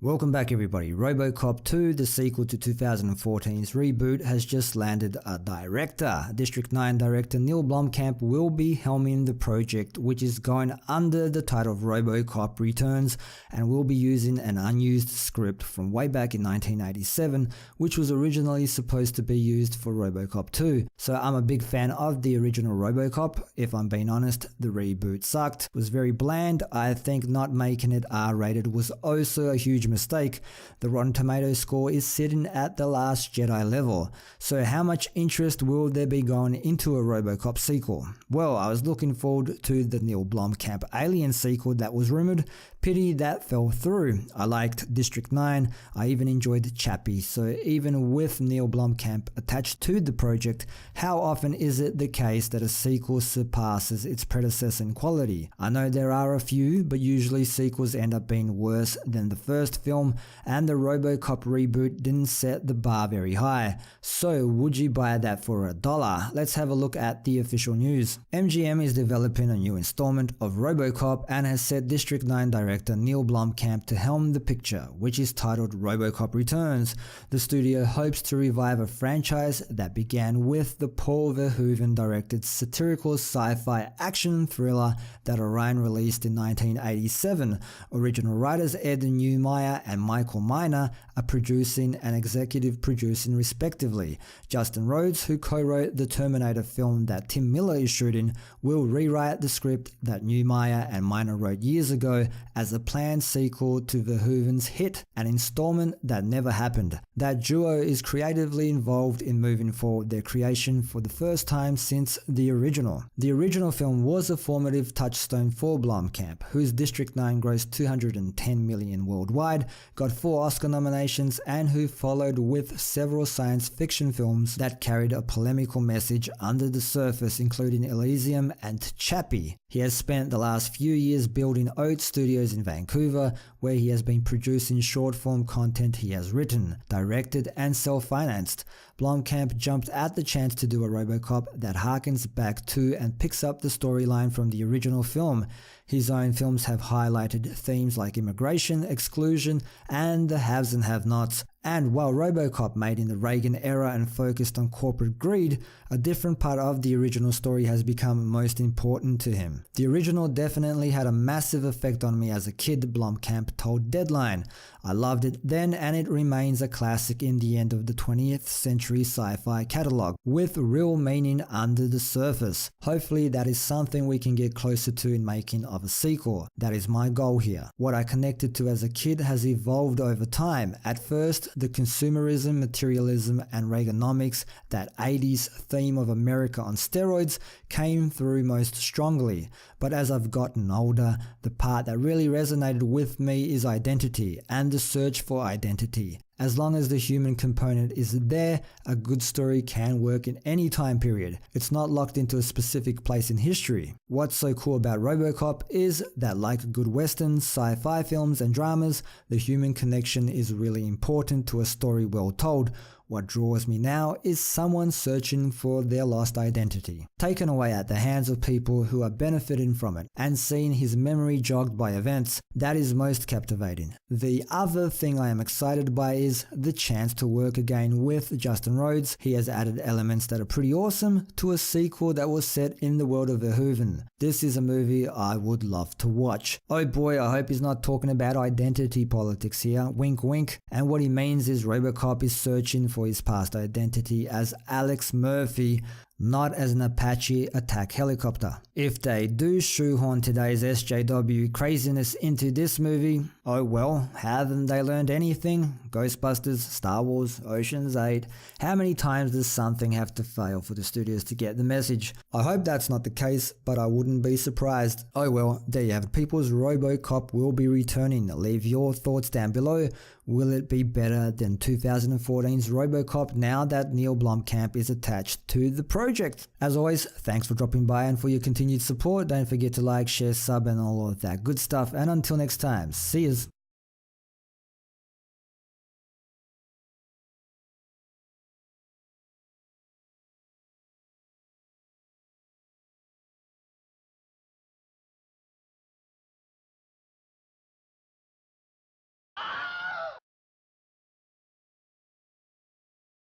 Welcome back everybody. RoboCop 2, the sequel to 2014's reboot, has just landed a director. District 9 director Neil Blomkamp will be helming the project, which is going under the title of RoboCop Returns, and will be using an unused script from way back in 1987, which was originally supposed to be used for RoboCop 2. So I'm a big fan of the original RoboCop. If I'm being honest, the reboot sucked. It was very bland. I think not making it R-rated was also a huge mistake. The Rotten Tomatoes score is sitting at The Last Jedi level. So how much interest will there be going into a RoboCop sequel? Well, I was looking forward to the Neil Blomkamp Alien sequel that was rumored. Pity that fell through. I liked District 9. I even enjoyed Chappie. So even with Neil Blomkamp attached to the project, how often is it the case that a sequel surpasses its predecessor in quality? I know there are a few, but usually sequels end up being worse than the first film, and the RoboCop reboot didn't set the bar very high. So would you buy that for $1? Let's have a look at the official news. MGM is developing a new installment of RoboCop and has set District 9 director Neil Blomkamp to helm the picture, which is titled RoboCop Returns. The studio hopes to revive a franchise that began with the Paul Verhoeven directed satirical sci-fi action thriller that Orion released in 1987. Original writers Ed Neumeier and Michael Miner are producing and executive producing respectively. Justin Rhodes, who co-wrote the Terminator film that Tim Miller is shooting, will rewrite the script that Neumeier and Miner wrote years ago as a planned sequel to Verhoeven's hit, an installment that never happened. That duo is creatively involved in moving forward their creation for the first time since the original. The original film was a formative touchstone for Blomkamp, whose District 9 grossed $210 million worldwide, got 4 Oscar nominations, and who followed with several science fiction films that carried a polemical message under the surface, including Elysium and Chappie. He has spent the last few years building Oat Studios in Vancouver, where he has been producing short-form content he has written, directed, and self-financed. Blomkamp jumped at the chance to do a RoboCop that harkens back to and picks up the storyline from the original film. His own films have highlighted themes like immigration, exclusion, and the haves and have-nots. And while RoboCop made in the Reagan era and focused on corporate greed, a different part of the original story has become most important to him. The original definitely had a massive effect on me as a kid, Blomkamp told Deadline. I loved it then, and it remains a classic in the end of the 20th century sci-fi catalog, with real meaning under the surface. Hopefully that is something we can get closer to in making of a sequel. That is my goal here. What I connected to as a kid has evolved over time. At first, the consumerism, materialism, and Reaganomics, that 80s theme of America on steroids, came through most strongly. But as I've gotten older, the part that really resonated with me is identity and the search for identity. As long as the human component is there, a good story can work in any time period. It's not locked into a specific place in history. What's so cool about RoboCop is that, like good westerns, sci-fi films, and dramas, the human connection is really important to a story well told. What draws me now is someone searching for their lost identity, taken away at the hands of people who are benefiting from it, and seeing his memory jogged by events. That is most captivating. The other thing I am excited by is the chance to work again with Justin Rhodes. He has added elements that are pretty awesome to a sequel that was set in the world of Verhoeven. This is a movie I would love to watch. Oh boy, I hope he's not talking about identity politics here, wink wink. And what he means is RoboCop is searching for his past identity as Alex Murphy, not as an Apache attack helicopter. If they do shoehorn today's SJW craziness into this movie, oh well, haven't they learned anything? Ghostbusters, Star Wars, Ocean's 8, how many times does something have to fail for the studios to get the message? I hope that's not the case, but I wouldn't be surprised. Oh well, there you have it. People's RoboCop will be returning. Leave your thoughts down below. Will it be better than 2014's RoboCop now that Neil Blomkamp is attached to the project? As always, thanks for dropping by and for your continued support. Don't forget to like, share, sub, and all of that good stuff. And until next time, see yous.